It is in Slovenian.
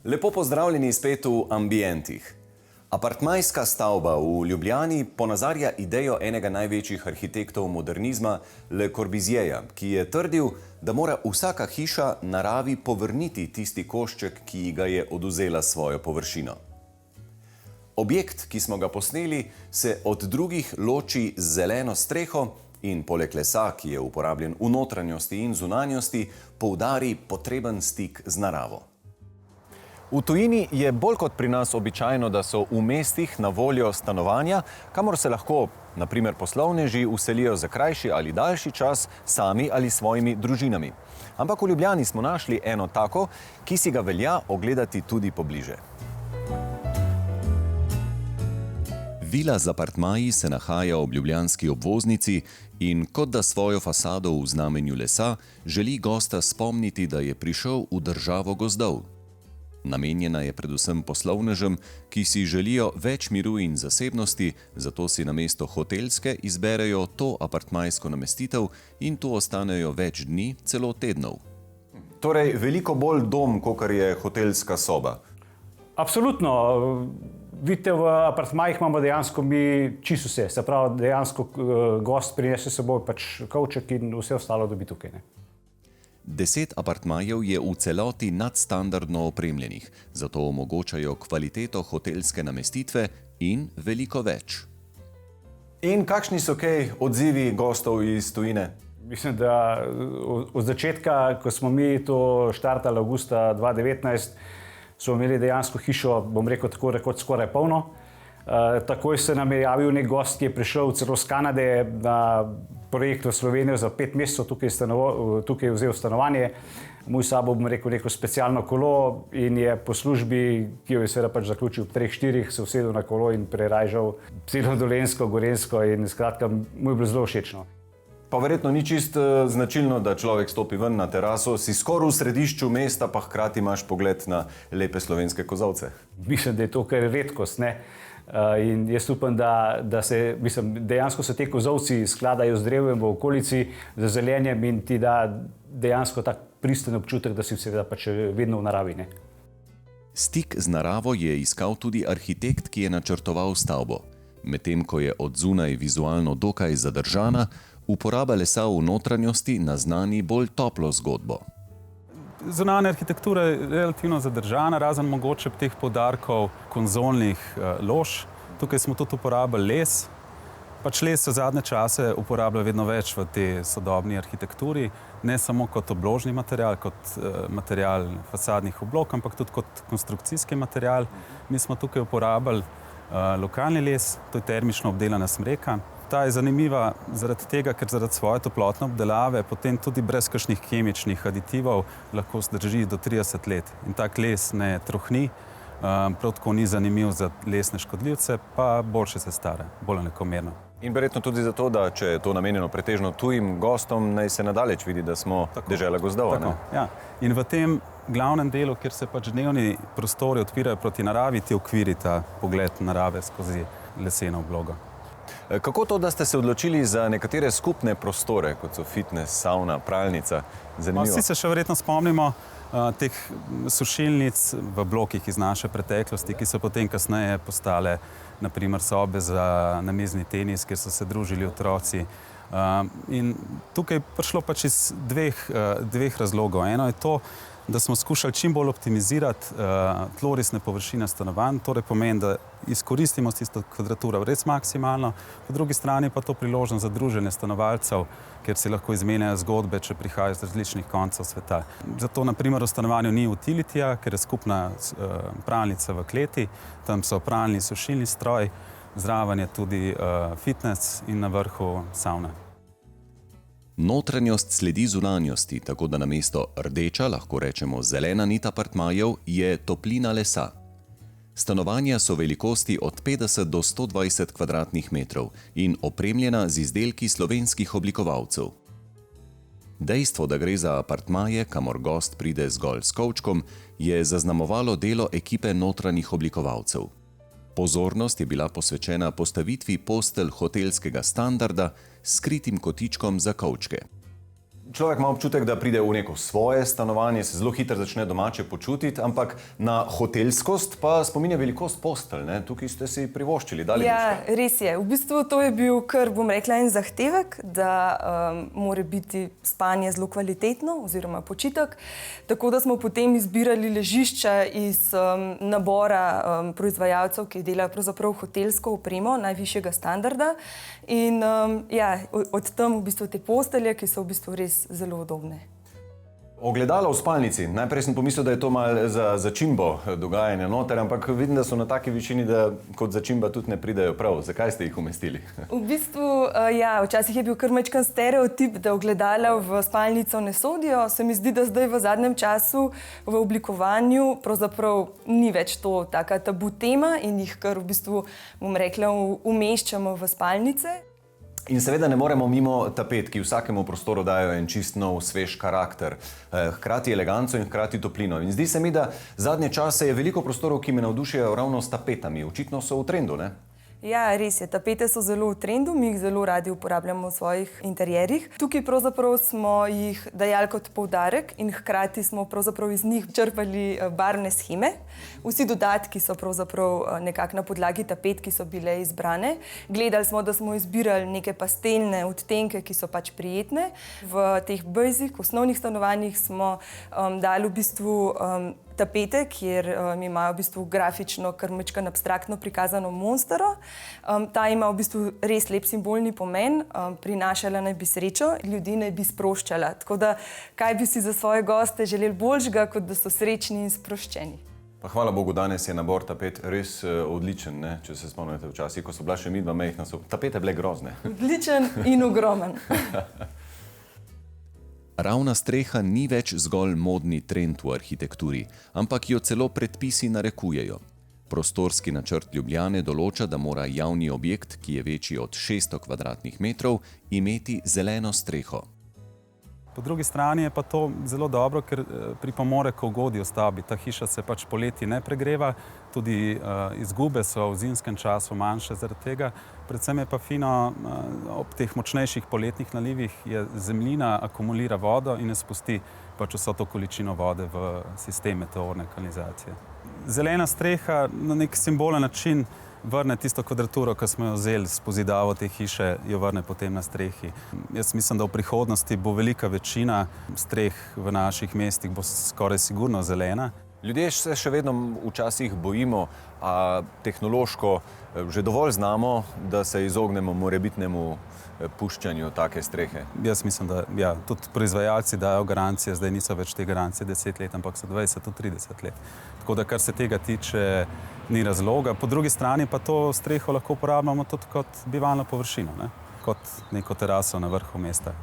Lepo pozdravljeni spet v Ambientih. Apartmajska stavba v Ljubljani ponazarja idejo enega največjih arhitektov modernizma, Le Corbusierja, ki je trdil, da mora vsaka hiša naravi povrniti tisti košček, ki ga je odvzela svojo površino. Objekt, ki smo ga posneli, se od drugih loči z zeleno streho in poleg lesa, ki je uporabljen v notranjosti in zunanjosti, poudari potreben stik z naravo. V tujini je bolj kot pri nas običajno, da so v mestih na voljo stanovanja, kamor se lahko, na primer poslovneži, vselijo za krajši ali daljši čas sami ali s svojimi družinami. Ampak v Ljubljani smo našli eno tako, ki si ga velja ogledati tudi pobliže. Vila z apartmaji se nahaja ob ljubljanski obvoznici in kot da svojo fasado v znamenju lesa želi gosta spomniti, da je prišel v državo gozdov. Namenjena je predvsem poslovnežem, ki si želijo več miru in zasebnosti, zato si namesto hotelske izberejo to apartmajsko namestitev in tu ostanejo več dni, celo tednov. Torej, veliko bolj dom, kakor je hotelska soba. Absolutno. Vidite, v apartmajih imamo dejansko mi čisto vse. Se pravi, dejansko gost prinese s seboj pač kovček in vse ostalo dobi tukaj. 10 apartmajev je v celoti nadstandardno opremljenih, zato omogočajo kvaliteto hotelske namestitve in veliko več. In kakšni so kaj odzivi gostov iz tujine? Mislim, da od začetka, ko smo mi to štartali avgusta 2019, smo imeli dejansko hišo, bom rekel tako rekoč, skoraj polno. Takoj se nam je javil nek gost, ki je prišel celo z Kanade na projekt v Slovenijo za 5 mesecev, tukaj je vzel stanovanje. Moj sabo, bom rekel, neko specialno kolo in je po službi, ki jo je seveda pač zaključil v 3-4, se usedel na kolo in prerajžal celo Dolenjsko, Gorenjsko in skratka, mu je bilo zelo všečno. Pa verjetno ni čist značilno, da človek stopi ven na teraso, si skoraj v središču mesta, pa hkrati imaš pogled na lepe slovenske kozolce. Mislim, da je to kar redkost, ne? In jaz upam, da se, dejansko se te kozolci skladajo z drevjem v okolici, z zelenjem in ti da dejansko tak pristen občutek, da si seveda pač vedno v naravi, ne? Stik z naravo je iskal tudi arhitekt, ki je načrtoval stavbo. Medtem ko je od zunaj vizualno dokaj zadržana, uporaba lesa v notranjosti naznani bolj toplo zgodbo. Zunanja arhitektura je relativno zadržana, razen mogoče teh poudarkov konzolnih lož. Tukaj smo tudi uporabili les. Pač les se v zadnje čase uporablja vedno več v tej sodobni arhitekturi, ne samo kot obložni material, kot material fasadnih oblog, ampak tudi kot konstrukcijski material. Mi smo tukaj uporabili lokalni les, to je termično obdelana smreka. Ta je zanimiva zaradi tega, ker zaradi svoje toplotne obdelave potem tudi brez kakšnih kemičnih aditivov lahko zdrži do 30 let. In tak les ne trohni, prav tako ni zanimiv za lesne škodljivce, pa boljše se stara, bolj enakomerno. In verjetno tudi zato, da če je to namenjeno pretežno tujim gostom, naj se nadaleč vidi, da smo dežela gozdov. Ja. In v tem glavnem delu, kjer se pač dnevni prostori odpirajo proti naravi, ti okvirita pogled narave skozi leseno oblogo. Kako to, da ste se odločili za nekatere skupne prostore, kot so fitness, savna, pralnica? Zanimivo. Vsi se še verjetno spomnimo teh sušilnic v blokih iz naše preteklosti, ki so potem kasneje postale na primer sobe za namizni tenis, kjer so se družili otroci. In tukaj je prišlo pač iz dveh razlogov. Eno je to, da smo skušali čim bolj optimizirati tlorisne površine stanovanj, torej pomeni, da izkoristimo tisto kvadraturo res maksimalno, po drugi strani pa to priložnost za druženje stanovalcev, kjer si lahko izmenjajo zgodbe, če prihajajo z različnih koncev sveta. Zato na primer v stanovanju ni utilitija, ker je skupna pralnica v kleti, tam so pralni sušilni stroj, zraven je tudi fitness in na vrhu savna. Notranjost sledi zunanjosti, tako da namesto rdeča, lahko rečemo zelena nit apartmajev, je toplina lesa. Stanovanja so velikosti od 50 do 120 kvadratnih metrov in opremljena z izdelki slovenskih oblikovalcev. Dejstvo, da gre za apartmaje, kamor gost pride zgolj s kovčkom, je zaznamovalo delo ekipe notranjih oblikovalcev. Pozornost je bila posvečena postavitvi postelj hotelskega standarda s skritim kotičkom za kovčke. človek ima občutek, da pride v neko svoje stanovanje, se zelo hitro začne domače počutiti, ampak na hotelskost pa spominja velikost postelj. Ne? Tukaj ste si privoščili, dali Ja, duška. res je. V bistvu to je bil kar, bom rekla, en zahtevek, da mora biti spanje zelo kvalitetno oziroma počitek. Tako da smo potem izbirali ležišča iz nabora proizvajalcev, ki delajo pravzaprav hotelsko opremo najvišjega standarda. In ja, od tam v bistvu te postelje, ki so v bistvu res zelo udobne. Ogledalo v spalnici. Najprej sem pomislil, da je to malo za začimbo dogajanja noter, ampak vidim, da so na taki višini, da kot začimba tudi ne pridejo prav. Zakaj ste jih umestili? V bistvu, ja, včasih je bil kar majčken stereotip, da ogledala v spalnico ne sodijo. Se mi zdi, da zdaj v zadnjem času v oblikovanju pravzaprav ni več to taka tabu tema in jih kar v bistvu, bom rekla, umeščamo v spalnice. In seveda ne moremo mimo tapet, ki vsakemu prostoru dajo en čist nov, svež karakter, hkrati eleganco in hkrati toplino. In zdi se mi, da zadnje čase je veliko prostorov, ki me navdušajo ravno s tapetami. Očitno so v trendu, ne? Ja, res je. Tapete so zelo v trendu, mi jih zelo radi uporabljamo v svojih interjerjih. Tukaj pravzaprav smo jih dajali kot poudarek in hkrati smo pravzaprav iz njih črpali barvne sheme. Vsi dodatki so pravzaprav nekako na podlagi tapet, ki so bile izbrane. Gledali smo, da smo izbirali neke pastelne odtenke, ki so pač prijetne. V teh basic, osnovnih stanovanjih smo dali v bistvu tapete, kjer imajo v bistvu grafično, kar majčkeno abstraktno prikazano monstro. Ta ima v bistvu res lep simbolni pomen, prinašala naj bi srečo, ljudi naj bi sproščala. Tako da, kaj bi si za svoje goste želeli boljšega, kot da so srečni in sproščeni. Pa hvala Bogu, danes je nabor tapet res odličen, ne? Če se spomnite včasih, ko so bila še midva majhna, so tapete bile grozne. Odličen in ogromen. Ravna streha ni več zgolj modni trend v arhitekturi, ampak jo celo predpisi narekujejo. Prostorski načrt Ljubljane določa, da mora javni objekt, ki je večji od 600 kvadratnih metrov, imeti zeleno streho. Po drugi strani je pa to zelo dobro, ker pripomore k ugodju stavbi. Ta hiša se pač poleti ne pregreva, tudi izgube so v zimskem času manjše zaradi tega. Predvsem je pa fino, ob teh močnejših poletnih nalivih je zemljina akumulira vodo in ne spusti pač vso to količino vode v sistem meteorne kanalizacije. Zelena streha na nek simbolen način vrne tisto kvadraturo, ki smo jo vzeli s pozidavo te hiše, jo vrne potem na strehi. Jaz mislim, da v prihodnosti bo velika večina streh v naših mestih bo skoraj sigurno zelena. Ljudje se še vedno včasih bojimo, a tehnološko že dovolj znamo, da se izognemo morebitnemu puščanju take strehe. Jaz mislim, da ja, tudi proizvajalci dajo garancije, zdaj niso več te garancije 10 let, ampak so 20, tudi 30 let. Tako da, kar se tega tiče, ni razloga. Po drugi strani pa to streho lahko uporabljamo tudi kot bivalno površino, ne? Kot neko teraso na vrhu mesta.